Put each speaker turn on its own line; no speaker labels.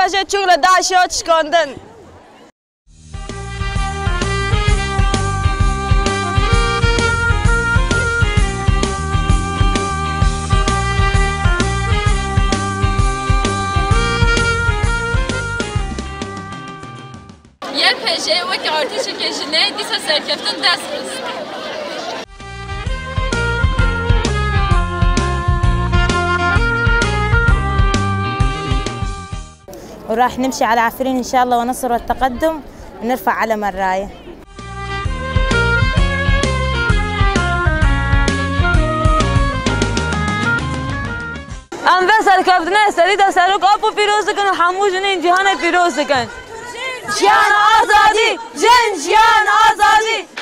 پشه چوگل داشیا چکاندن.
یه پشه و که آرتش کشینه دیسا سرکفتن دست بست.
وراح نمشي على عفرين إن شاء الله ونصر والتقدم ونرفع علم الراية.
أنفس سرکفتنه سرید سرک آب و پیروز کن و حموش این جهان پیروز کن. جان آزادی، جان آزادی.